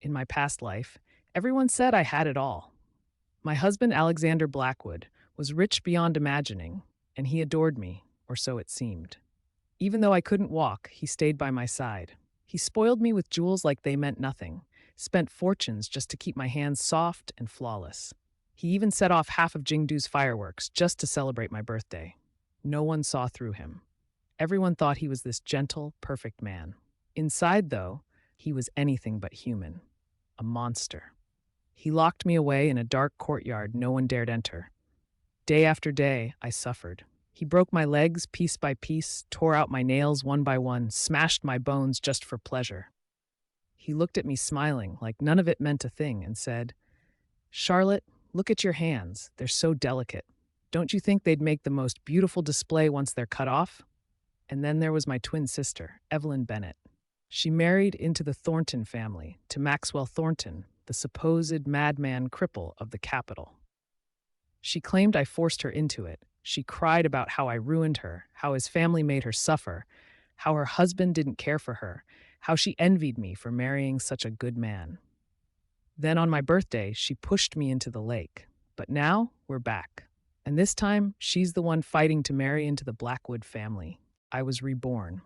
In my past life, everyone said I had it all. My husband, Alexander Blackwood, was rich beyond imagining, and he adored me, or so it seemed. Even though I couldn't walk, he stayed by my side. He spoiled me with jewels like they meant nothing, spent fortunes just to keep my hands soft and flawless. He even set off half of Jingdu's fireworks just to celebrate my birthday. No one saw through him. Everyone thought he was this gentle, perfect man. Inside, though, he was anything but human. A monster. He locked me away in a dark courtyard no one dared enter. Day after day, I suffered. He broke my legs piece by piece, tore out my nails one by one, smashed my bones just for pleasure. He looked at me smiling, like none of it meant a thing, and said, "Charlotte, look at your hands. They're so delicate. Don't you think they'd make the most beautiful display once they're cut off?" And then there was my twin sister, Evelyn Bennett. She married into the Thornton family, to Maxwell Thornton, the supposed madman cripple of the capital. She claimed I forced her into it. She cried about how I ruined her, how his family made her suffer, how her husband didn't care for her, how she envied me for marrying such a good man. Then on my birthday, she pushed me into the lake. But now we're back. And this time, she's the one fighting to marry into the Blackwood family. I was reborn.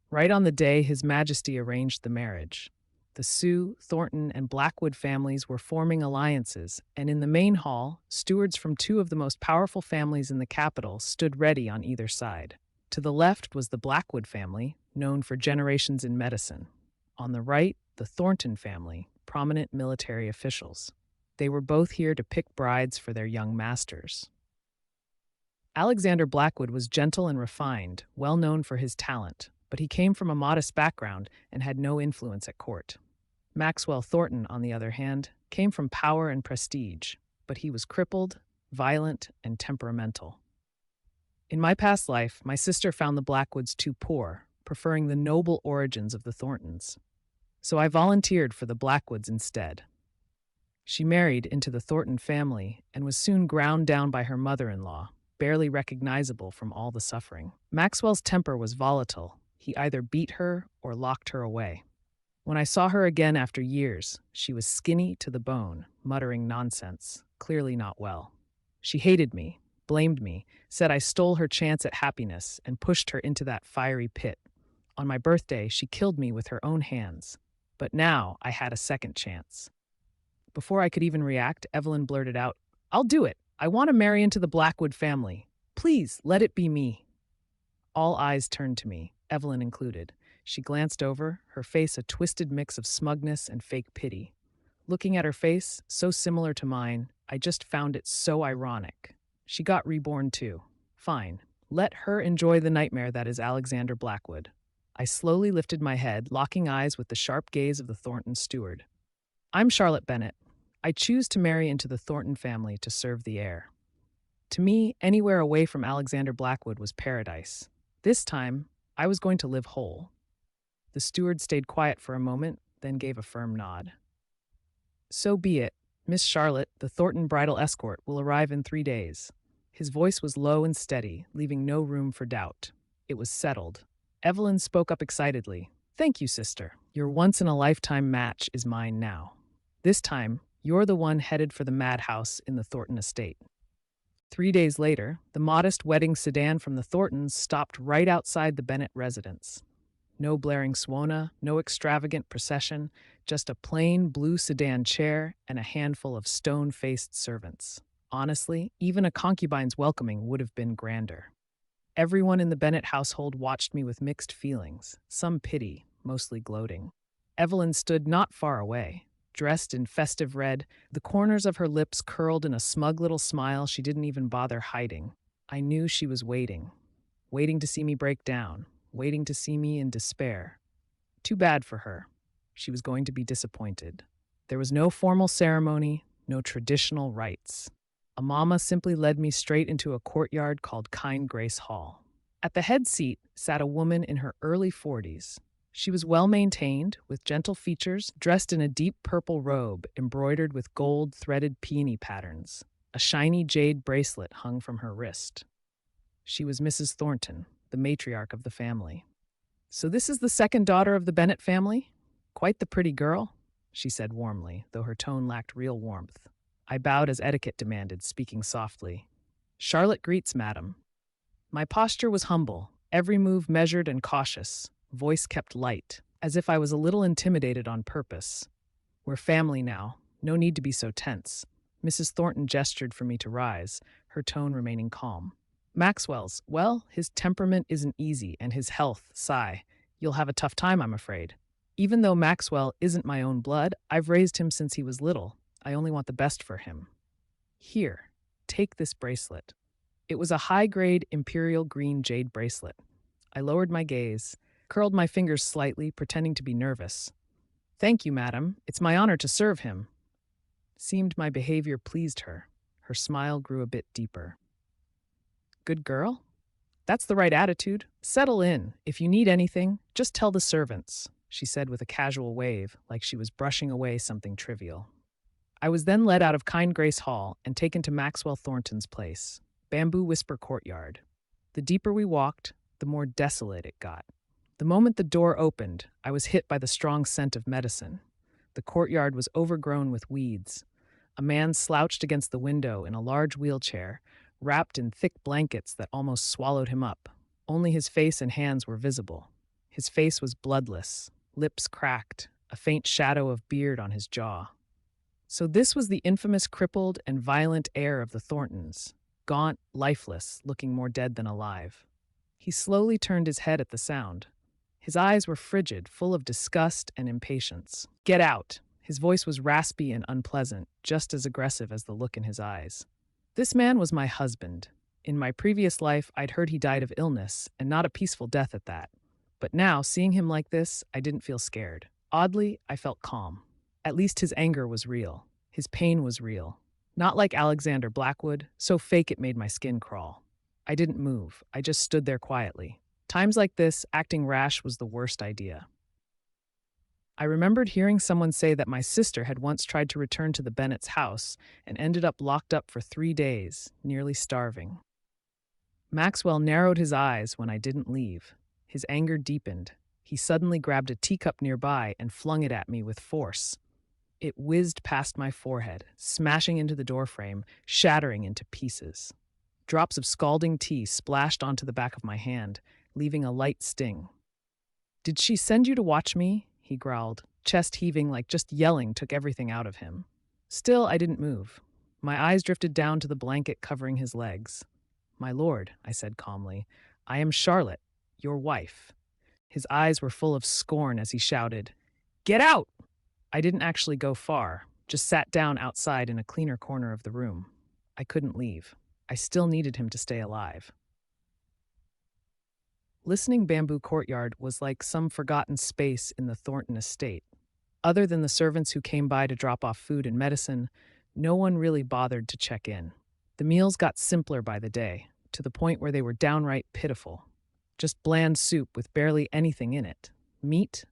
Right on the day His Majesty arranged the marriage. The Sioux, Thornton, and Blackwood families were forming alliances, and in the main hall, stewards from two of the most powerful families in the capital stood ready on either side. To the left was the Blackwood family, known for generations in medicine. On the right, the Thornton family, prominent military officials. They were both here to pick brides for their young masters. Alexander Blackwood was gentle and refined, well known for his talent, but he came from a modest background and had no influence at court. Maxwell Thornton, on the other hand, came from power and prestige, but he was crippled, violent, and temperamental. In my past life, my sister found the Blackwoods too poor, preferring the noble origins of the Thorntons. So I volunteered for the Blackwoods instead. She married into the Thornton family and was soon ground down by her mother-in-law, barely recognizable from all the suffering. Maxwell's temper was volatile. He either beat her or locked her away. When I saw her again after years, she was skinny to the bone, muttering nonsense, clearly not well. She hated me, blamed me, said I stole her chance at happiness, and pushed her into that fiery pit. On my birthday, she killed me with her own hands. But now I had a second chance. Before I could even react, Evelyn blurted out, "I'll do it. I want to marry into the Blackwood family. Please, let it be me." All eyes turned to me, Evelyn included. She glanced over, her face a twisted mix of smugness and fake pity. Looking at her face, so similar to mine, I just found it so ironic. She got reborn too. Fine. Let her enjoy the nightmare that is Alexander Blackwood. I slowly lifted my head, locking eyes with the sharp gaze of the Thornton steward. "I'm Charlotte Bennett. I choose to marry into the Thornton family to serve the heir." To me, anywhere away from Alexander Blackwood was paradise. This time, I was going to live whole. The steward stayed quiet for a moment, then gave a firm nod. "So be it. Miss Charlotte, the Thornton bridal escort, will arrive in 3 days." His voice was low and steady, leaving no room for doubt. It was settled. Evelyn spoke up excitedly. "Thank you, sister. Your once-in-a-lifetime match is mine now. This time, you're the one headed for the madhouse in the Thornton estate." 3 days later, the modest wedding sedan from the Thorntons stopped right outside the Bennett residence. No blaring swana, no extravagant procession, just a plain blue sedan chair and a handful of stone-faced servants. Honestly, even a concubine's welcoming would have been grander. Everyone in the Bennett household watched me with mixed feelings, some pity, mostly gloating. Evelyn stood not far away. Dressed in festive red, the corners of her lips curled in a smug little smile she didn't even bother hiding. I knew she was waiting to see me break down, waiting to see me in despair. Too bad for her. She was going to be disappointed. There was no formal ceremony, no traditional rites. Amama simply led me straight into a courtyard called Kind Grace Hall. At the head seat sat a woman in her early 40s. She was well-maintained, with gentle features, dressed in a deep purple robe embroidered with gold threaded peony patterns. A shiny jade bracelet hung from her wrist. She was Mrs. Thornton, the matriarch of the family. "So this is the second daughter of the Bennett family? Quite the pretty girl?" she said warmly, though her tone lacked real warmth. I bowed as etiquette demanded, speaking softly. Charlotte greets, madam. My posture was humble, every move measured and cautious, voice kept light, as if I was a little intimidated on purpose. We're family now, no need to be so tense. Mrs. Thornton gestured for me to rise, her tone remaining calm. Maxwell's, well, his temperament isn't easy, and his health, sigh. You'll have a tough time, I'm afraid. Even though Maxwell isn't my own blood, I've raised him since he was little. I only want the best for him. Here, take this bracelet. It was a high-grade imperial green jade bracelet. I lowered my gaze, curled my fingers slightly, pretending to be nervous. Thank you, madam. It's my honor to serve him. Seemed my behavior pleased her. Her smile grew a bit deeper. Good girl? That's the right attitude. Settle in. If you need anything, just tell the servants, she said with a casual wave, like she was brushing away something trivial. I was then led out of Kind Grace Hall and taken to Maxwell Thornton's place, Bamboo Whisper Courtyard. The deeper we walked, the more desolate it got. The moment the door opened, I was hit by the strong scent of medicine. The courtyard was overgrown with weeds. A man slouched against the window in a large wheelchair, wrapped in thick blankets that almost swallowed him up. Only his face and hands were visible. His face was bloodless, lips cracked, a faint shadow of beard on his jaw. So this was the infamous crippled and violent heir of the Thorntons, gaunt, lifeless, looking more dead than alive. He slowly turned his head at the sound. His eyes were frigid, full of disgust and impatience. Get out! His voice was raspy and unpleasant, just as aggressive as the look in his eyes. This man was my husband. In my previous life, I'd heard he died of illness, and not a peaceful death at that. But now, seeing him like this, I didn't feel scared. Oddly, I felt calm. At least his anger was real. His pain was real. Not like Alexander Blackwood, so fake it made my skin crawl. I didn't move. I just stood there quietly. Times like this, acting rash was the worst idea. I remembered hearing someone say that my sister had once tried to return to the Bennetts' house and ended up locked up for 3 days, nearly starving. Maxwell narrowed his eyes when I didn't leave. His anger deepened. He suddenly grabbed a teacup nearby and flung it at me with force. It whizzed past my forehead, smashing into the doorframe, shattering into pieces. Drops of scalding tea splashed onto the back of my hand, leaving a light sting. "Did she send you to watch me?" he growled, chest heaving like just yelling took everything out of him. Still, I didn't move. My eyes drifted down to the blanket covering his legs. "My lord," I said calmly, "I am Charlotte, your wife." His eyes were full of scorn as he shouted, "Get out!" I didn't actually go far, just sat down outside in a cleaner corner of the room. I couldn't leave. I still needed him to stay alive. Listening Bamboo Courtyard was like some forgotten space in the Thornton estate. Other than the servants who came by to drop off food and medicine, no one really bothered to check in. The meals got simpler by the day, to the point where they were downright pitiful. Just bland soup with barely anything in it. Meat?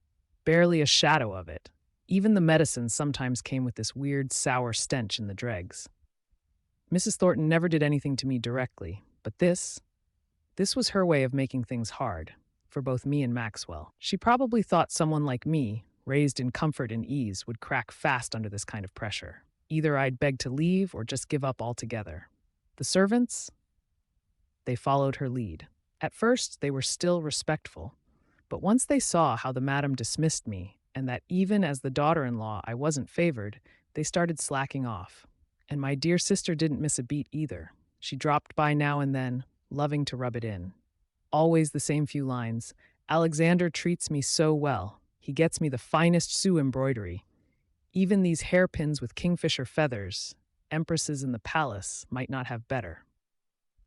Barely a shadow of it. Even the medicine sometimes came with this weird, sour stench in the dregs. Mrs. Thornton never did anything to me directly, but this was her way of making things hard, for both me and Maxwell. She probably thought someone like me, raised in comfort and ease, would crack fast under this kind of pressure. Either I'd beg to leave or just give up altogether. The servants? They followed her lead. At first, they were still respectful, but once they saw how the madam dismissed me, and that even as the daughter-in-law I wasn't favored, they started slacking off. And my dear sister didn't miss a beat either. She dropped by now and then, loving to rub it in. Always the same few lines. "Alexander treats me so well. He gets me the finest Sioux embroidery. Even these hairpins with kingfisher feathers, empresses in the palace, might not have better.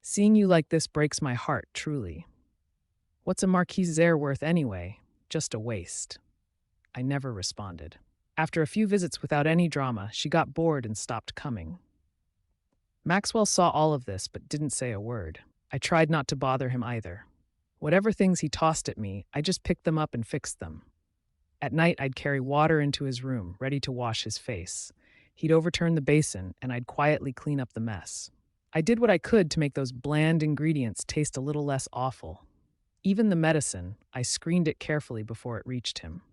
Seeing you like this breaks my heart, truly. What's a marquise's heir worth anyway? Just a waste." I never responded. After a few visits without any drama, she got bored and stopped coming. Maxwell saw all of this but didn't say a word. I tried not to bother him either. Whatever things he tossed at me, I just picked them up and fixed them. At night, I'd carry water into his room, ready to wash his face. He'd overturn the basin, and I'd quietly clean up the mess. I did what I could to make those bland ingredients taste a little less awful. Even the medicine, I screened it carefully before it reached him.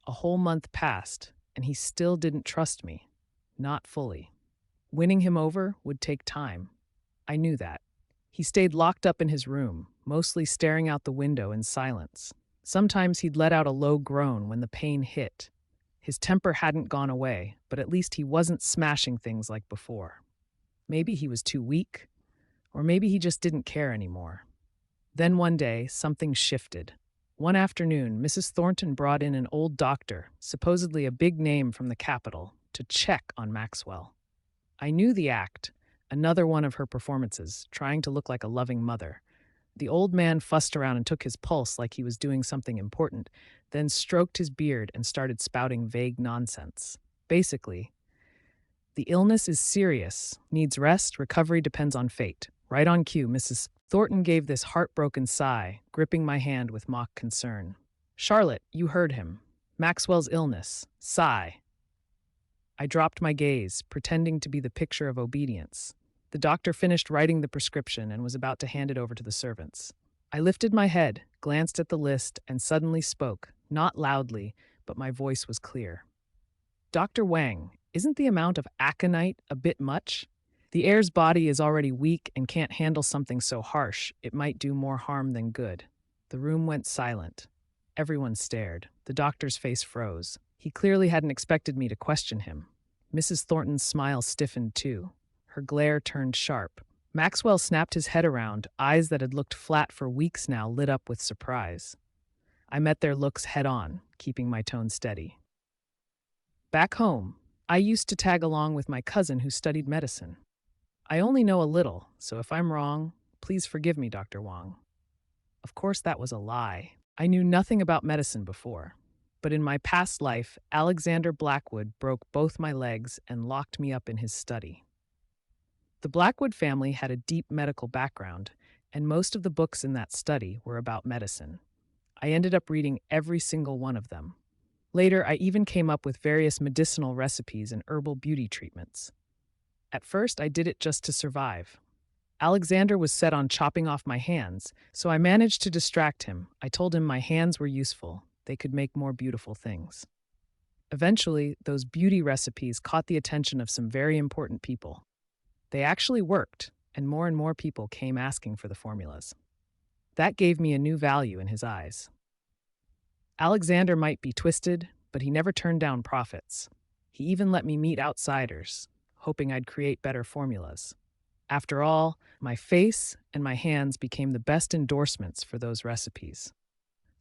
A whole month passed, and he still didn't trust me. Not fully. Winning him over would take time. I knew that. He stayed locked up in his room, mostly staring out the window in silence. Sometimes he'd let out a low groan when the pain hit. His temper hadn't gone away, but at least he wasn't smashing things like before. Maybe he was too weak, or maybe he just didn't care anymore. Then one day, something shifted. One afternoon, Mrs. Thornton brought in an old doctor, supposedly a big name from the capital, to check on Maxwell. I knew the act, another one of her performances, trying to look like a loving mother. The old man fussed around and took his pulse like he was doing something important, then stroked his beard and started spouting vague nonsense. Basically, the illness is serious, needs rest, recovery depends on fate. Right on cue, Mrs. Thornton gave this heartbroken sigh, gripping my hand with mock concern. Charlotte, you heard him. Maxwell's illness. Sigh. I dropped my gaze, pretending to be the picture of obedience. The doctor finished writing the prescription and was about to hand it over to the servants. I lifted my head, glanced at the list, and suddenly spoke, not loudly, but my voice was clear. Dr. Wang, isn't the amount of aconite a bit much? The heir's body is already weak and can't handle something so harsh. It might do more harm than good. The room went silent. Everyone stared. The doctor's face froze. He clearly hadn't expected me to question him. Mrs. Thornton's smile stiffened too. Her glare turned sharp. Maxwell snapped his head around, eyes that had looked flat for weeks now lit up with surprise. I met their looks head on, keeping my tone steady. Back home, I used to tag along with my cousin who studied medicine. I only know a little, so if I'm wrong, please forgive me, Dr. Wang. Of course, that was a lie. I knew nothing about medicine before. But in my past life, Alexander Blackwood broke both my legs and locked me up in his study. The Blackwood family had a deep medical background, and most of the books in that study were about medicine. I ended up reading every single one of them. Later, I even came up with various medicinal recipes and herbal beauty treatments. At first, I did it just to survive. Alexander was set on chopping off my hands, so I managed to distract him. I told him my hands were useful. They could make more beautiful things. Eventually, those beauty recipes caught the attention of some very important people. They actually worked, and more people came asking for the formulas. That gave me a new value in his eyes. Alexander might be twisted, but he never turned down profits. He even let me meet outsiders, hoping I'd create better formulas. After all, my face and my hands became the best endorsements for those recipes.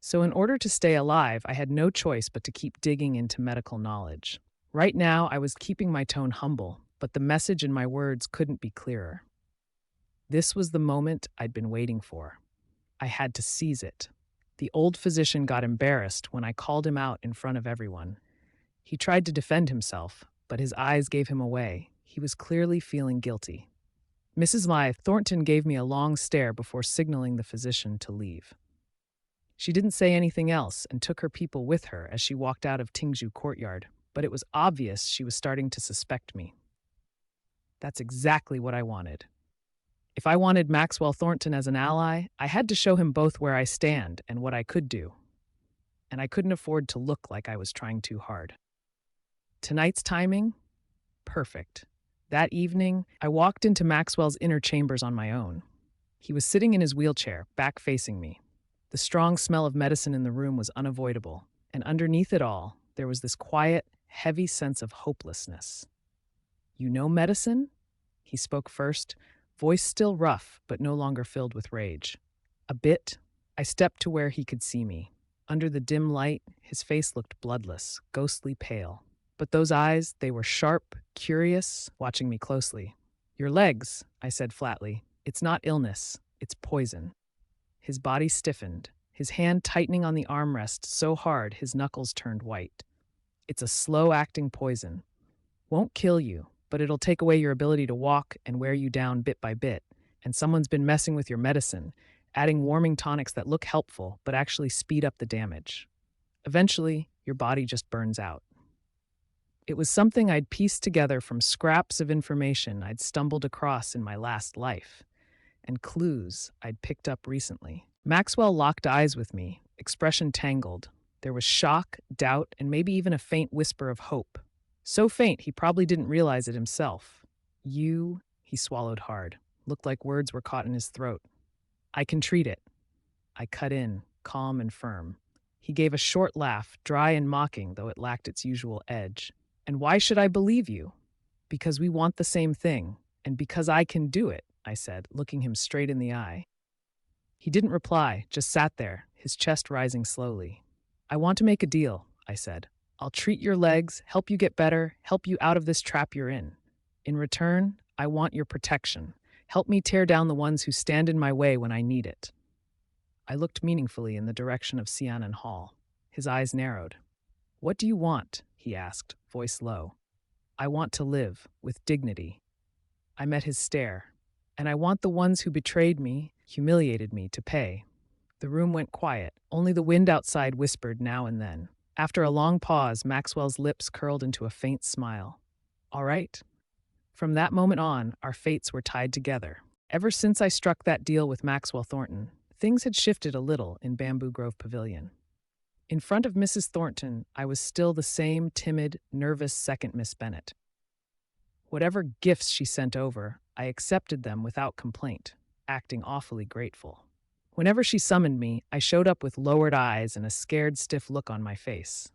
So in order to stay alive, I had no choice but to keep digging into medical knowledge. Right now, I was keeping my tone humble, but the message in my words couldn't be clearer. This was the moment I'd been waiting for. I had to seize it. The old physician got embarrassed when I called him out in front of everyone. He tried to defend himself, but his eyes gave him away. He was clearly feeling guilty. Mrs. Thornton gave me a long stare before signaling the physician to leave. She didn't say anything else and took her people with her as she walked out of Tingju courtyard, but it was obvious she was starting to suspect me. That's exactly what I wanted. If I wanted Maxwell Thornton as an ally, I had to show him both where I stand and what I could do. And I couldn't afford to look like I was trying too hard. Tonight's timing? Perfect. That evening, I walked into Maxwell's inner chambers on my own. He was sitting in his wheelchair, back facing me. The strong smell of medicine in the room was unavoidable, and underneath it all, there was this quiet, heavy sense of hopelessness. "You know medicine?" He spoke first, voice still rough, but no longer filled with rage. A bit. I stepped to where he could see me. Under the dim light, his face looked bloodless, ghostly pale. But those eyes, they were sharp, curious, watching me closely. "Your legs," I said flatly. "It's not illness, it's poison." His body stiffened, his hand tightening on the armrest so hard his knuckles turned white. "It's a slow-acting poison. Won't kill you, but it'll take away your ability to walk and wear you down bit by bit. And someone's been messing with your medicine, adding warming tonics that look helpful but actually speed up the damage. Eventually, your body just burns out." It was something I'd pieced together from scraps of information I'd stumbled across in my last life, and clues I'd picked up recently. Maxwell locked eyes with me, expression tangled. There was shock, doubt, and maybe even a faint whisper of hope. So faint he probably didn't realize it himself. You, he swallowed hard. Looked like words were caught in his throat. I can treat it. I cut in, calm and firm. He gave a short laugh, dry and mocking, though it lacked its usual edge. And why should I believe you? Because we want the same thing, and because I can do it, I said, looking him straight in the eye. He didn't reply, just sat there, his chest rising slowly. I want to make a deal, I said. I'll treat your legs, help you get better, help you out of this trap you're in. In return, I want your protection. Help me tear down the ones who stand in my way when I need it. I looked meaningfully in the direction of Sianan Hall. His eyes narrowed. What do you want? He asked, voice low. I want to live, with dignity. I met his stare. And I want the ones who betrayed me, humiliated me, to pay. The room went quiet. Only the wind outside whispered now and then. After a long pause, Maxwell's lips curled into a faint smile. All right. From that moment on, our fates were tied together. Ever since I struck that deal with Maxwell Thornton, things had shifted a little in Bamboo Grove Pavilion. In front of Mrs. Thornton, I was still the same timid, nervous second Miss Bennet. Whatever gifts she sent over, I accepted them without complaint, acting awfully grateful. Whenever she summoned me, I showed up with lowered eyes and a scared, stiff look on my face.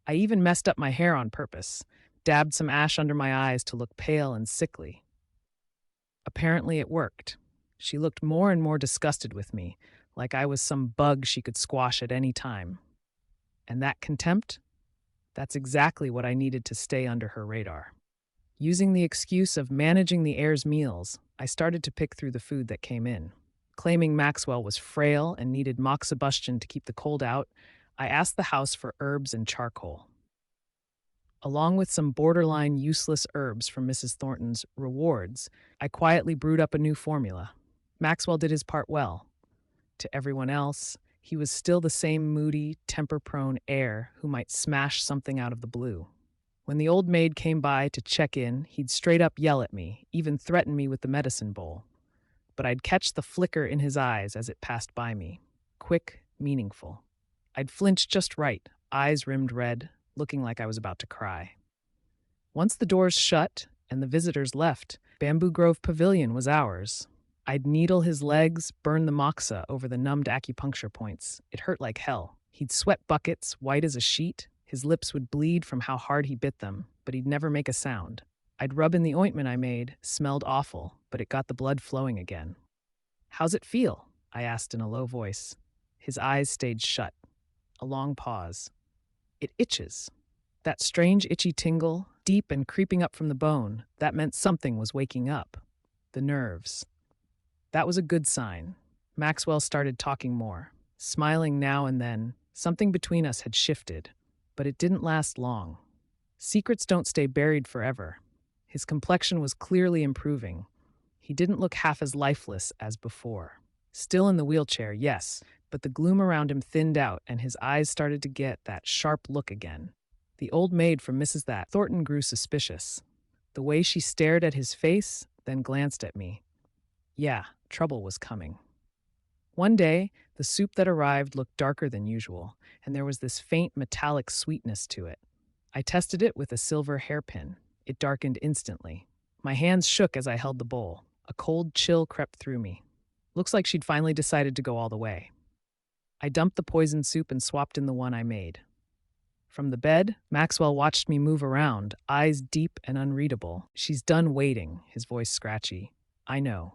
I even messed up my hair on purpose, dabbed some ash under my eyes to look pale and sickly. Apparently it worked. She looked more and more disgusted with me, like I was some bug she could squash at any time. And that contempt? That's exactly what I needed to stay under her radar. Using the excuse of managing the heir's meals, I started to pick through the food that came in. Claiming Maxwell was frail and needed moxibustion to keep the cold out, I asked the house for herbs and charcoal. Along with some borderline useless herbs from Mrs. Thornton's rewards, I quietly brewed up a new formula. Maxwell did his part well. To everyone else, he was still the same moody, temper-prone heir who might smash something out of the blue. When the old maid came by to check in, he'd straight up yell at me, even threaten me with the medicine bowl. But I'd catch the flicker in his eyes as it passed by me. Quick, meaningful. I'd flinch just right, eyes rimmed red, looking like I was about to cry. Once the doors shut and the visitors left, Bamboo Grove Pavilion was ours. I'd needle his legs, burn the moxa over the numbed acupuncture points. It hurt like hell. He'd sweat buckets, white as a sheet. His lips would bleed from how hard he bit them, but he'd never make a sound. I'd rub in the ointment I made, smelled awful, but it got the blood flowing again. How's it feel? I asked in a low voice. His eyes stayed shut. A long pause. It itches. That strange itchy tingle, deep and creeping up from the bone, that meant something was waking up. The nerves. That was a good sign. Maxwell started talking more, smiling now and then. Something between us had shifted, but it didn't last long. Secrets don't stay buried forever. His complexion was clearly improving. He didn't look half as lifeless as before. Still in the wheelchair, yes, but the gloom around him thinned out and his eyes started to get that sharp look again. The old maid from Mrs. That Thornton grew suspicious. The way she stared at his face, then glanced at me. Yeah, trouble was coming. One day, the soup that arrived looked darker than usual, and there was this faint metallic sweetness to it. I tested it with a silver hairpin. It darkened instantly. My hands shook as I held the bowl. A cold chill crept through me. Looks like she'd finally decided to go all the way. I dumped the poisoned soup and swapped in the one I made. From the bed, Maxwell watched me move around, eyes deep and unreadable. She's done waiting, his voice scratchy. I know.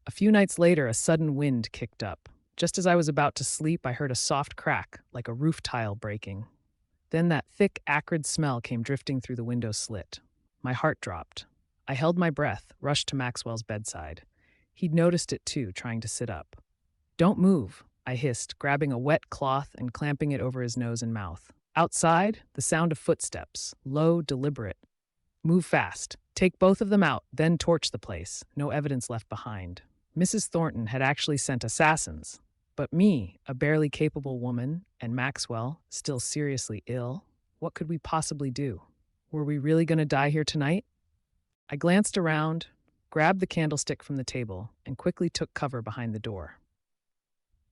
A few nights later, a sudden wind kicked up. Just as I was about to sleep, I heard a soft crack, like a roof tile breaking. Then that thick, acrid smell came drifting through the window slit. My heart dropped. I held my breath, rushed to Maxwell's bedside. He'd noticed it too, trying to sit up. Don't move, I hissed, grabbing a wet cloth and clamping it over his nose and mouth. Outside, the sound of footsteps, low, deliberate. Move fast. Take both of them out, then torch the place. No evidence left behind. Mrs. Thornton had actually sent assassins. But me, a barely capable woman, and Maxwell, still seriously ill, what could we possibly do? Were we really going to die here tonight? I glanced around, grabbed the candlestick from the table, and quickly took cover behind the door.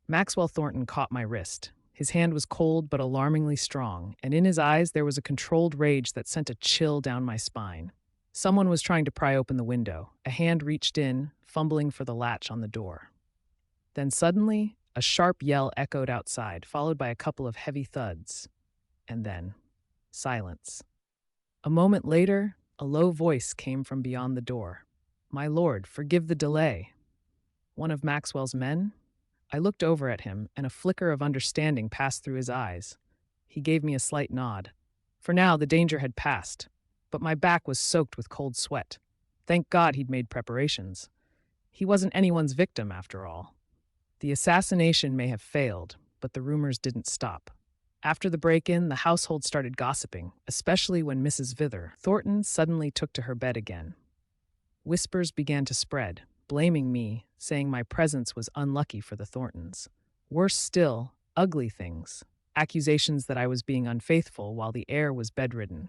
Maxwell Thornton caught my wrist. His hand was cold but alarmingly strong, and in his eyes there was a controlled rage that sent a chill down my spine. Someone was trying to pry open the window. A hand reached in, fumbling for the latch on the door. Then suddenly, a sharp yell echoed outside, followed by a couple of heavy thuds. And then, silence. A moment later, a low voice came from beyond the door. "My lord, forgive the delay." One of Maxwell's men? I looked over at him, and a flicker of understanding passed through his eyes. He gave me a slight nod. For now, the danger had passed, but my back was soaked with cold sweat. Thank God he'd made preparations. He wasn't anyone's victim, after all. The assassination may have failed, but the rumors didn't stop. After the break-in, the household started gossiping, especially when Mrs. Vither Thornton suddenly took to her bed again. Whispers began to spread, blaming me, saying my presence was unlucky for the Thorntons. Worse still, ugly things, accusations that I was being unfaithful while the heir was bedridden.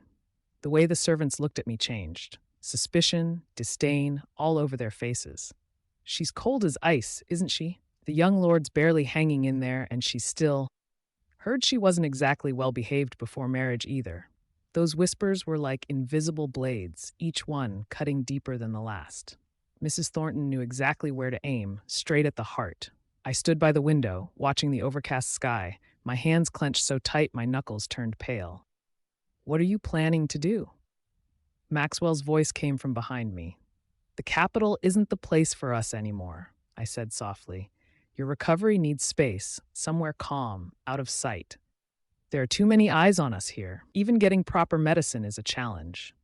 The way the servants looked at me changed. Suspicion, disdain, all over their faces. "She's cold as ice, isn't she? The young lord's barely hanging in there, and she's still..." Heard she wasn't exactly well behaved before marriage either. Those whispers were like invisible blades, each one cutting deeper than the last. Mrs. Thornton knew exactly where to aim, straight at the heart. I stood by the window, watching the overcast sky, my hands clenched so tight my knuckles turned pale. "What are you planning to do?" Maxwell's voice came from behind me. "The capital isn't the place for us anymore," I said softly. "Your recovery needs space, somewhere calm, out of sight. There are too many eyes on us here. Even getting proper medicine is a challenge.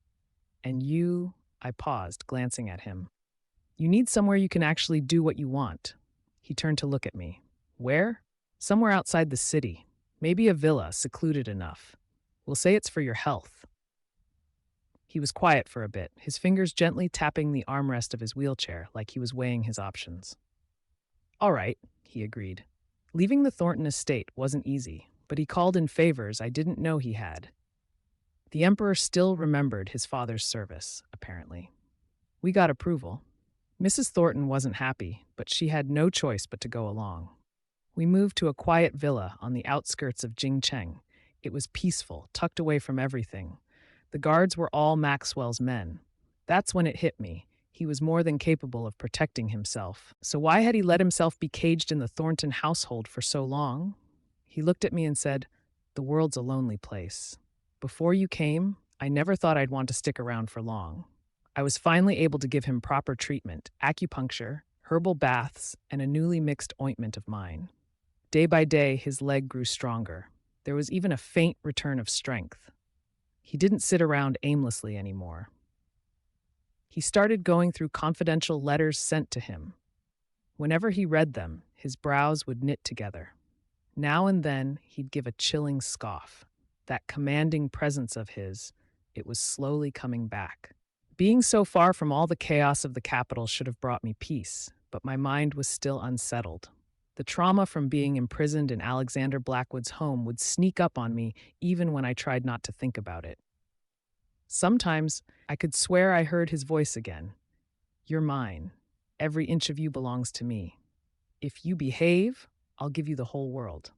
And you..." I paused, glancing at him. "You need somewhere you can actually do what you want." He turned to look at me. "Where?" "Somewhere outside the city. Maybe a villa, secluded enough. We'll say it's for your health." He was quiet for a bit, his fingers gently tapping the armrest of his wheelchair like he was weighing his options. "All right," he agreed. Leaving the Thornton estate wasn't easy, but he called in favors I didn't know he had. The Emperor still remembered his father's service, apparently. We got approval. Mrs. Thornton wasn't happy, but she had no choice but to go along. We moved to a quiet villa on the outskirts of Jingcheng. It was peaceful, tucked away from everything. The guards were all Maxwell's men. That's when it hit me. He was more than capable of protecting himself. So why had he let himself be caged in the Thornton household for so long? He looked at me and said, "The world's a lonely place. Before you came, I never thought I'd want to stick around for long." I was finally able to give him proper treatment, acupuncture, herbal baths, and a newly mixed ointment of mine. Day by day, his leg grew stronger. There was even a faint return of strength. He didn't sit around aimlessly anymore. He started going through confidential letters sent to him. Whenever he read them, his brows would knit together. Now and then, he'd give a chilling scoff. That commanding presence of his, it was slowly coming back. Being so far from all the chaos of the capital should have brought me peace, but my mind was still unsettled. The trauma from being imprisoned in Alexander Blackwood's home would sneak up on me even when I tried not to think about it. Sometimes, I could swear I heard his voice again. "You're mine. Every inch of you belongs to me. If you behave, I'll give you the whole world.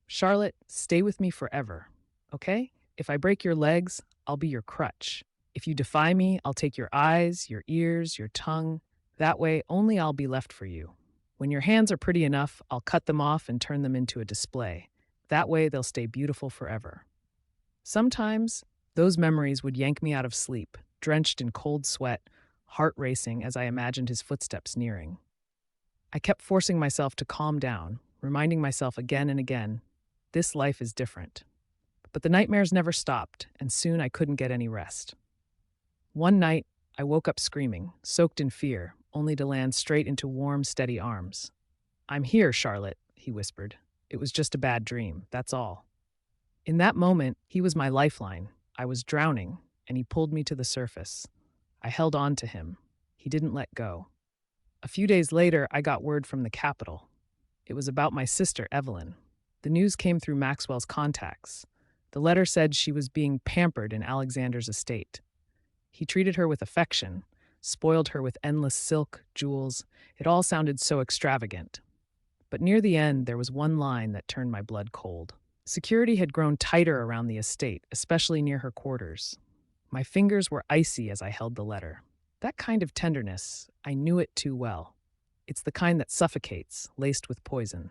Charlotte, stay with me forever, okay? If I break your legs, I'll be your crutch. If you defy me, I'll take your eyes, your ears, your tongue. That way, only I'll be left for you. When your hands are pretty enough, I'll cut them off and turn them into a display. That way, they'll stay beautiful forever." Sometimes, those memories would yank me out of sleep, drenched in cold sweat, heart racing as I imagined his footsteps nearing. I kept forcing myself to calm down, reminding myself again and again, this life is different. But the nightmares never stopped, and soon I couldn't get any rest. One night, I woke up screaming, soaked in fear, only to land straight into warm, steady arms. "I'm here, Charlotte," he whispered. "It was just a bad dream, that's all." In that moment, he was my lifeline. I was drowning, and he pulled me to the surface. I held on to him. He didn't let go. A few days later, I got word from the capital. It was about my sister, Evelyn. The news came through Maxwell's contacts. The letter said she was being pampered in Alexander's estate. He treated her with affection, spoiled her with endless silk, jewels. It all sounded so extravagant. But near the end, there was one line that turned my blood cold. Security had grown tighter around the estate, especially near her quarters. My fingers were icy as I held the letter. That kind of tenderness, I knew it too well. It's the kind that suffocates, laced with poison.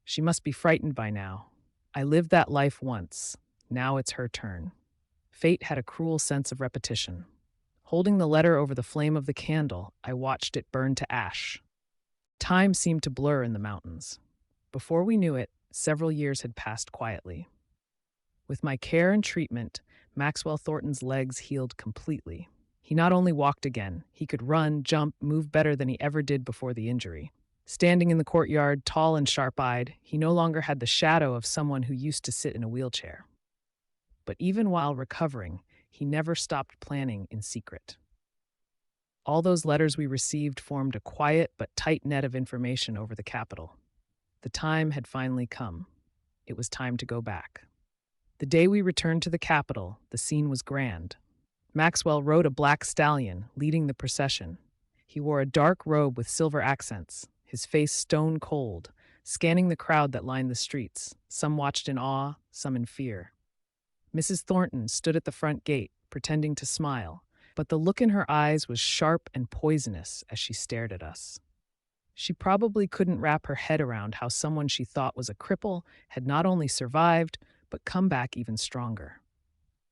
She must be frightened by now. I lived that life once. Now it's her turn. Fate had a cruel sense of repetition. Holding the letter over the flame of the candle, I watched it burn to ash. Time seemed to blur in the mountains. Before we knew it, several years had passed quietly. With my care and treatment, Maxwell Thornton's legs healed completely. He not only walked again, he could run, jump, move better than he ever did before the injury. Standing in the courtyard, tall and sharp-eyed, he no longer had the shadow of someone who used to sit in a wheelchair. But even while recovering, he never stopped planning in secret. All those letters we received formed a quiet but tight net of information over the capital. The time had finally come. It was time to go back. The day we returned to the capital, the scene was grand. Maxwell rode a black stallion, leading the procession. He wore a dark robe with silver accents, his face stone cold, scanning the crowd that lined the streets. Some watched in awe, some in fear. Mrs. Thornton stood at the front gate, pretending to smile, but the look in her eyes was sharp and poisonous as she stared at us. She probably couldn't wrap her head around how someone she thought was a cripple had not only survived, but come back even stronger.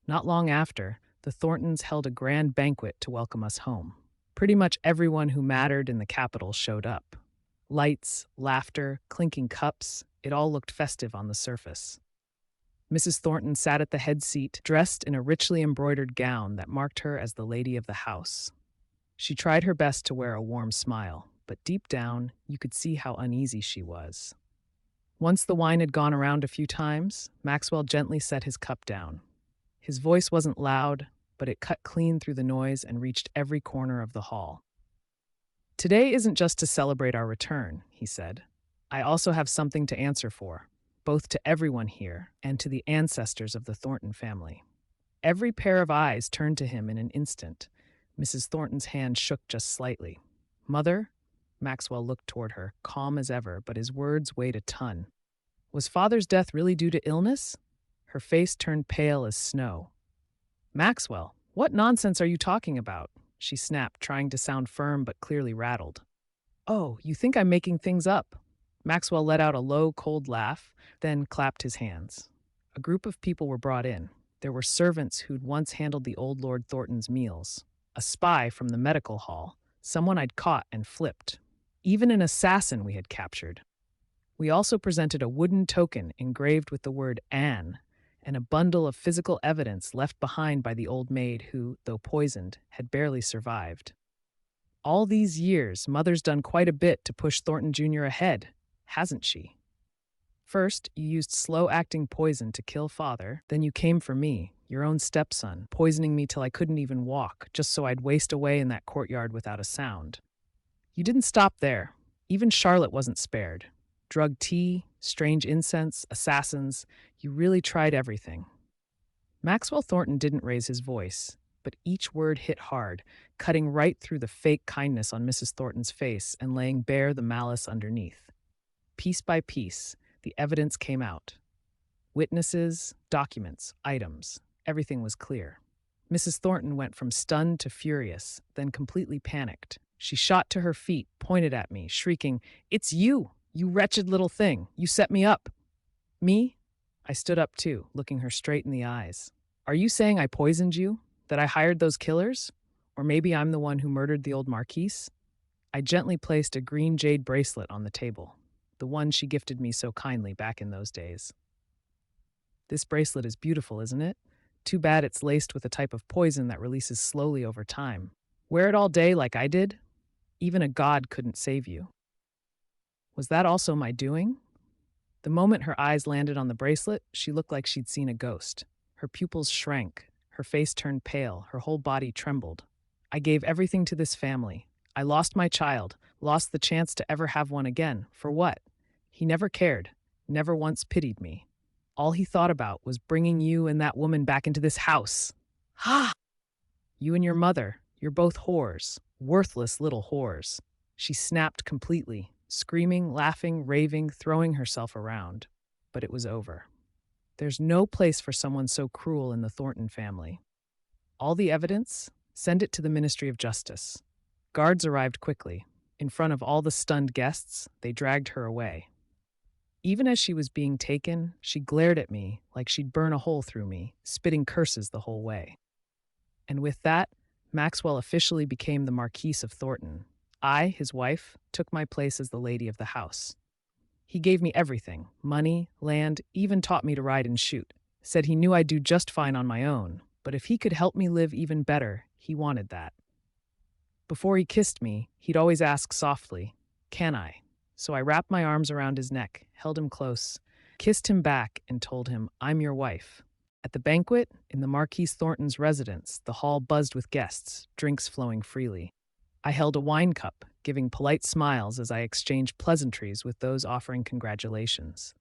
Not long after, the Thorntons held a grand banquet to welcome us home. Pretty much everyone who mattered in the capital showed up. Lights, laughter, clinking cups, it all looked festive on the surface. Mrs. Thornton sat at the head seat, dressed in a richly embroidered gown that marked her as the lady of the house. She tried her best to wear a warm smile, but deep down, you could see how uneasy she was. Once the wine had gone around a few times, Maxwell gently set his cup down. His voice wasn't loud, but it cut clean through the noise and reached every corner of the hall. "Today isn't just to celebrate our return," he said. "I also have something to answer for, both to everyone here and to the ancestors of the Thornton family." Every pair of eyes turned to him in an instant. Mrs. Thornton's hand shook just slightly. "Mother?" Maxwell looked toward her, calm as ever, but his words weighed a ton. "Was Father's death really due to illness?" Her face turned pale as snow. "Maxwell, what nonsense are you talking about?" she snapped, trying to sound firm but clearly rattled. "Oh, you think I'm making things up?" Maxwell let out a low, cold laugh, then clapped his hands. A group of people were brought in. There were servants who'd once handled the old Lord Thornton's meals, a spy from the medical hall, someone I'd caught and flipped, even an assassin we had captured. We also presented a wooden token engraved with the word Anne, and a bundle of physical evidence left behind by the old maid who, though poisoned, had barely survived. All these years, Mother's done quite a bit to push Thornton Jr. ahead, hasn't she? First, you used slow-acting poison to kill Father, then you came for me, your own stepson, poisoning me till I couldn't even walk, just so I'd waste away in that courtyard without a sound. You didn't stop there. Even Charlotte wasn't spared. Drug tea, strange incense, assassins, you really tried everything. Maxwell Thornton didn't raise his voice, but each word hit hard, cutting right through the fake kindness on Mrs. Thornton's face and laying bare the malice underneath. Piece by piece, the evidence came out. Witnesses, documents, items, everything was clear. Mrs. Thornton went from stunned to furious, then completely panicked. She shot to her feet, pointed at me, shrieking, "It's you! You wretched little thing! You set me up!" "Me?" I stood up too, looking her straight in the eyes. "Are you saying I poisoned you? That I hired those killers? Or maybe I'm the one who murdered the old Marquise?" I gently placed a green jade bracelet on the table, the one she gifted me so kindly back in those days. "This bracelet is beautiful, isn't it? Too bad it's laced with a type of poison that releases slowly over time. Wear it all day like I did? Even a god couldn't save you." Was that also my doing? The moment her eyes landed on the bracelet, she looked like she'd seen a ghost. Her pupils shrank, her face turned pale, her whole body trembled. "I gave everything to this family. I lost my child, lost the chance to ever have one again. For what? He never cared, never once pitied me. All he thought about was bringing you and that woman back into this house. Ha! You and your mother, you're both whores, worthless little whores." She snapped completely, screaming, laughing, raving, throwing herself around. But it was over. There's no place for someone so cruel in the Thornton family. All the evidence? Send it to the Ministry of Justice. Guards arrived quickly. In front of all the stunned guests, they dragged her away. Even as she was being taken, she glared at me like she'd burn a hole through me, spitting curses the whole way. And with that, Maxwell officially became the Marquise of Thornton. I, his wife, took my place as the lady of the house. He gave me everything: money, land, even taught me to ride and shoot. Said he knew I'd do just fine on my own, but if he could help me live even better, he wanted that. Before he kissed me, he'd always ask softly, "Can I?" So I wrapped my arms around his neck, held him close, kissed him back, and told him, "I'm your wife." At the banquet, in the Marquise Thornton's residence, the hall buzzed with guests, drinks flowing freely. I held a wine cup, giving polite smiles as I exchanged pleasantries with those offering congratulations.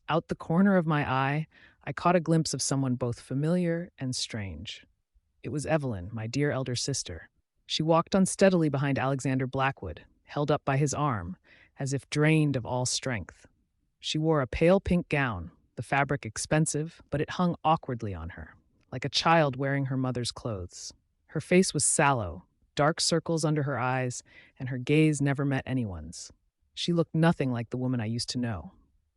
Out the corner of my eye, I caught a glimpse of someone both familiar and strange. It was Evelyn, my dear elder sister. She walked unsteadily behind Alexander Blackwood, held up by his arm, as if drained of all strength. She wore a pale pink gown, the fabric expensive, but it hung awkwardly on her, like a child wearing her mother's clothes. Her face was sallow, dark circles under her eyes, and her gaze never met anyone's. She looked nothing like the woman I used to know.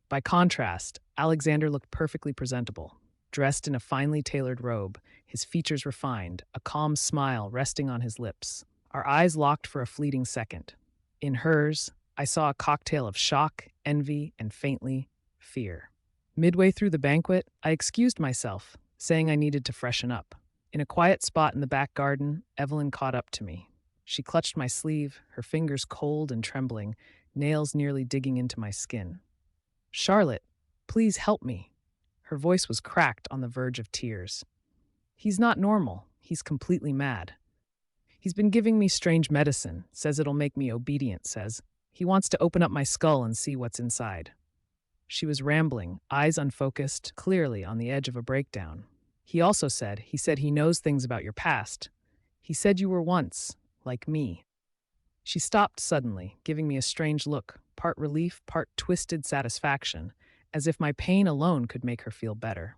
By contrast, Alexander looked perfectly presentable, dressed in a finely tailored robe, his features refined, a calm smile resting on his lips. Our eyes locked for a fleeting second. In hers, I saw a cocktail of shock, envy, and faintly, fear. Midway through the banquet, I excused myself, saying I needed to freshen up. In a quiet spot in the back garden, Evelyn caught up to me. She clutched my sleeve, her fingers cold and trembling, nails nearly digging into my skin. "Charlotte, please help me." Her voice was cracked on the verge of tears. "He's not normal. He's completely mad. He's been giving me strange medicine, says it'll make me obedient, says he wants to open up my skull and see what's inside." She was rambling, eyes unfocused, clearly on the edge of a breakdown. He said he knows things about your past. He said you were once, like me." She stopped suddenly, giving me a strange look, part relief, part twisted satisfaction, as if my pain alone could make her feel better.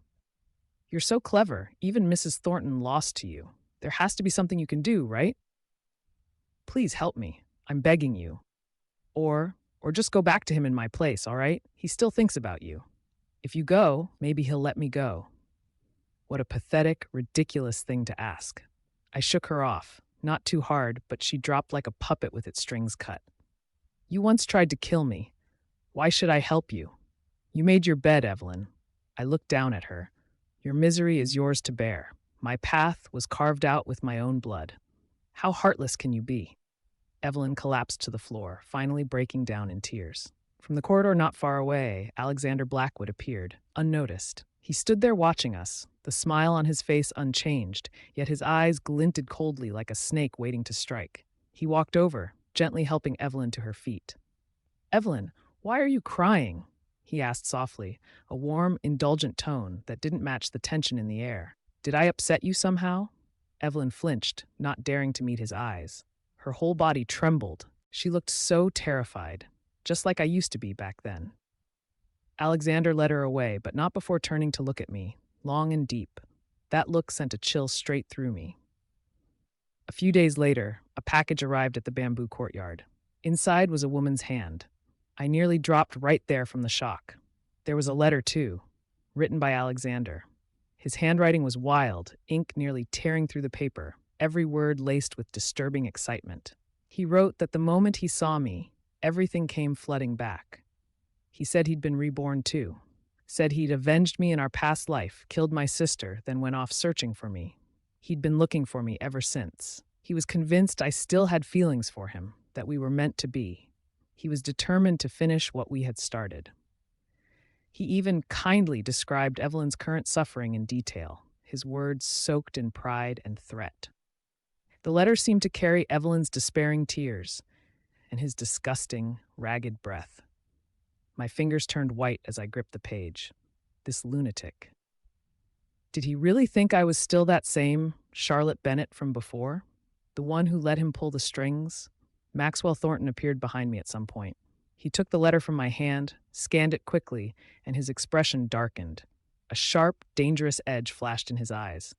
"You're so clever, even Mrs. Thornton lost to you. There has to be something you can do, right? Please help me. I'm begging you. Or just go back to him in my place, all right? He still thinks about you. If you go, maybe he'll let me go." What a pathetic, ridiculous thing to ask. I shook her off, not too hard, but she dropped like a puppet with its strings cut. "You once tried to kill me. Why should I help you? You made your bed, Evelyn." I looked down at her. "Your misery is yours to bear. My path was carved out with my own blood. How heartless can you be?" Evelyn collapsed to the floor, finally breaking down in tears. From the corridor not far away, Alexander Blackwood appeared, unnoticed. He stood there watching us, the smile on his face unchanged, yet his eyes glinted coldly like a snake waiting to strike. He walked over, gently helping Evelyn to her feet. "Evelyn, why are you crying?" he asked softly, a warm, indulgent tone that didn't match the tension in the air. "Did I upset you somehow?" Evelyn flinched, not daring to meet his eyes. Her whole body trembled. She looked so terrified, just like I used to be back then. Alexander led her away, but not before turning to look at me, long and deep. That look sent a chill straight through me. A few days later, a package arrived at the bamboo courtyard. Inside was a woman's hand. I nearly dropped right there from the shock. There was a letter, too, written by Alexander. His handwriting was wild, ink nearly tearing through the paper, every word laced with disturbing excitement. He wrote that the moment he saw me, everything came flooding back. He said he'd been reborn too. Said he'd avenged me in our past life, killed my sister, then went off searching for me. He'd been looking for me ever since. He was convinced I still had feelings for him, that we were meant to be. He was determined to finish what we had started. He even kindly described Evelyn's current suffering in detail, his words soaked in pride and threat. The letter seemed to carry Evelyn's despairing tears and his disgusting, ragged breath. My fingers turned white as I gripped the page. This lunatic. Did he really think I was still that same Charlotte Bennett from before? The one who let him pull the strings? Maxwell Thornton appeared behind me at some point. He took the letter from my hand, scanned it quickly, and his expression darkened. A sharp, dangerous edge flashed in his eyes.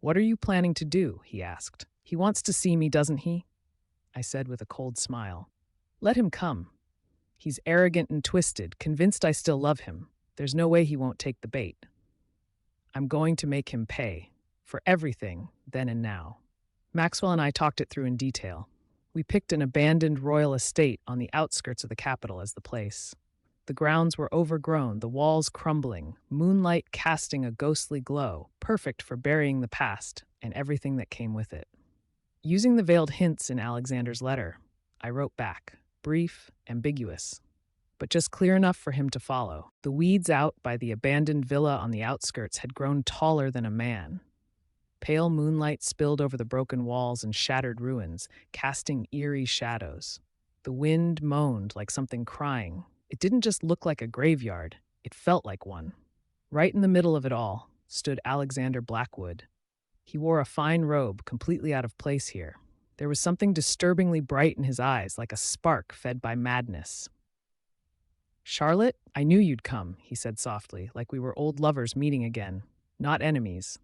"What are you planning to do?" he asked. "He wants to see me, doesn't he?" I said with a cold smile. "Let him come. He's arrogant and twisted, convinced I still love him. There's no way he won't take the bait. I'm going to make him pay. For everything, then and now." Maxwell and I talked it through in detail. We picked an abandoned royal estate on the outskirts of the capital as the place. The grounds were overgrown, the walls crumbling, moonlight casting a ghostly glow, perfect for burying the past and everything that came with it. Using the veiled hints in Alexander's letter, I wrote back, brief, ambiguous, but just clear enough for him to follow. The weeds out by the abandoned villa on the outskirts had grown taller than a man. Pale moonlight spilled over the broken walls and shattered ruins, casting eerie shadows. The wind moaned like something crying. It didn't just look like a graveyard, it felt like one. Right in the middle of it all stood Alexander Blackwood. He wore a fine robe, completely out of place here. There was something disturbingly bright in his eyes, like a spark fed by madness. "Charlotte, I knew you'd come," he said softly, like we were old lovers meeting again, not enemies.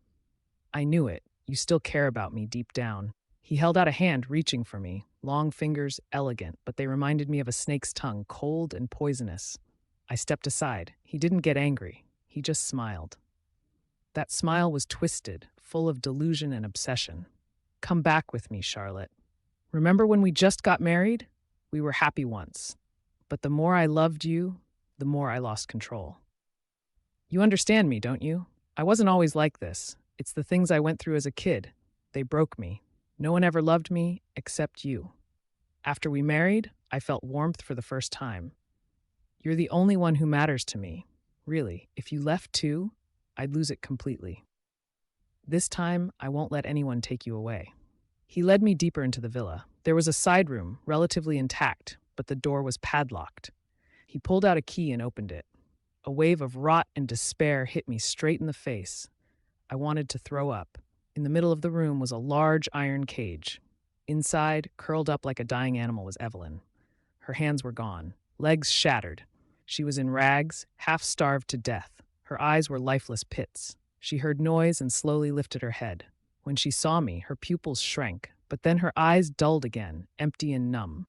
"I knew it. You still care about me deep down." He held out a hand, reaching for me, long fingers, elegant, but they reminded me of a snake's tongue, cold and poisonous. I stepped aside. He didn't get angry. He just smiled. That smile was twisted, full of delusion and obsession. "Come back with me, Charlotte. Remember when we just got married? We were happy once. But the more I loved you, the more I lost control. You understand me, don't you? I wasn't always like this. It's the things I went through as a kid. They broke me. No one ever loved me except you. After we married, I felt warmth for the first time. You're the only one who matters to me. Really, if you left too, I'd lose it completely. This time, I won't let anyone take you away." He led me deeper into the villa. There was a side room, relatively intact, but the door was padlocked. He pulled out a key and opened it. A wave of rot and despair hit me straight in the face. I wanted to throw up. In the middle of the room was a large iron cage. Inside, curled up like a dying animal, was Evelyn. Her hands were gone, legs shattered. She was in rags, half starved to death. Her eyes were lifeless pits. She heard noise and slowly lifted her head. When she saw me, her pupils shrank, but then her eyes dulled again, empty and numb.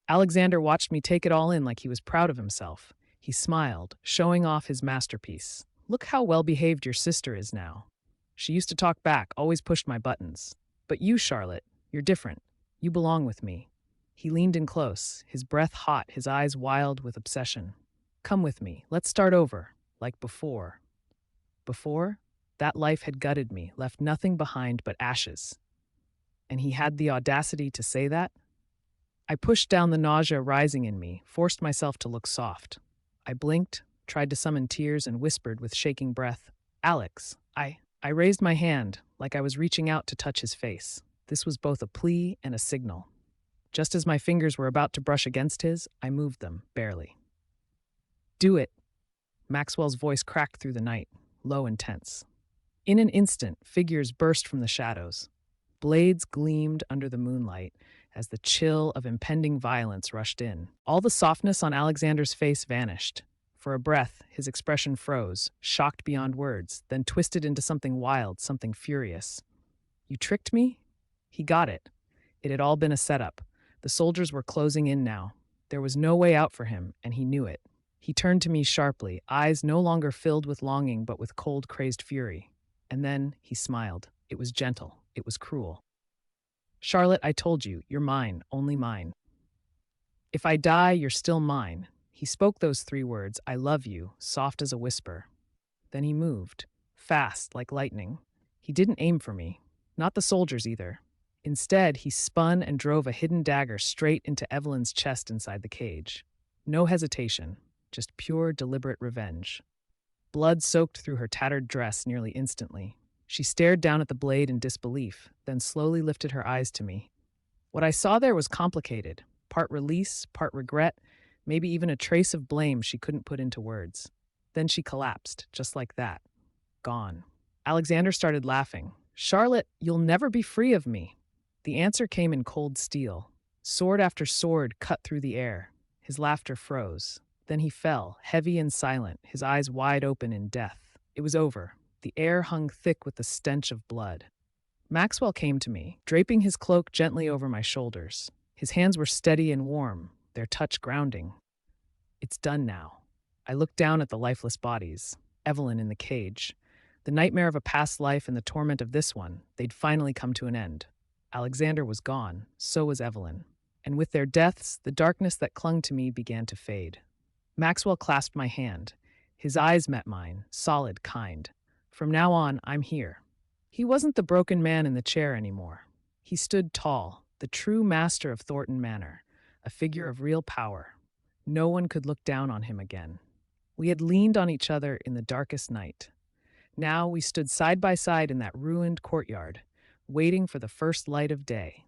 Alexander watched me take it all in like he was proud of himself. He smiled, showing off his masterpiece. "Look how well-behaved your sister is now. She used to talk back, always pushed my buttons. But you, Charlotte, you're different. You belong with me." He leaned in close, his breath hot, his eyes wild with obsession. "Come with me. Let's start over, like before." Before, that life had gutted me, left nothing behind but ashes. And he had the audacity to say that? I pushed down the nausea rising in me, forced myself to look soft. I blinked, tried to summon tears, and whispered with shaking breath, "Alex, I raised my hand, like I was reaching out to touch his face. This was both a plea and a signal. Just as my fingers were about to brush against his, I moved them, barely. "Do it." Maxwell's voice cracked through the night, low and tense. In an instant, figures burst from the shadows. Blades gleamed under the moonlight as the chill of impending violence rushed in. All the softness on Alexander's face vanished. For a breath, his expression froze, shocked beyond words, then twisted into something wild, something furious. "You tricked me?" He got it. It had all been a setup. The soldiers were closing in now. There was no way out for him, and he knew it. He turned to me sharply, eyes no longer filled with longing but with cold, crazed fury. And then he smiled. It was gentle. It was cruel. "Charlotte, I told you, you're mine, only mine. If I die, you're still mine." He spoke those 3 words, "I love you," soft as a whisper. Then he moved, fast like lightning. He didn't aim for me, not the soldiers either. Instead, he spun and drove a hidden dagger straight into Evelyn's chest inside the cage. No hesitation, just pure, deliberate revenge. Blood soaked through her tattered dress nearly instantly. She stared down at the blade in disbelief, then slowly lifted her eyes to me. What I saw there was complicated, part release, part regret, maybe even a trace of blame she couldn't put into words. Then she collapsed, just like that. Gone. Alexander started laughing. "Charlotte, you'll never be free of me." The answer came in cold steel. Sword after sword cut through the air. His laughter froze. Then he fell, heavy and silent, his eyes wide open in death. It was over. The air hung thick with the stench of blood. Maxwell came to me, draping his cloak gently over my shoulders. His hands were steady and warm, their touch grounding. It's done now. I looked down at the lifeless bodies, Evelyn in the cage. The nightmare of a past life and the torment of this one, they'd finally come to an end. Alexander was gone, so was Evelyn. And with their deaths, the darkness that clung to me began to fade. Maxwell clasped my hand. His eyes met mine, solid, kind. From now on, I'm here. He wasn't the broken man in the chair anymore. He stood tall, the true master of Thornton Manor, a figure of real power. No one could look down on him again. We had leaned on each other in the darkest night. Now we stood side by side in that ruined courtyard, waiting for the first light of day.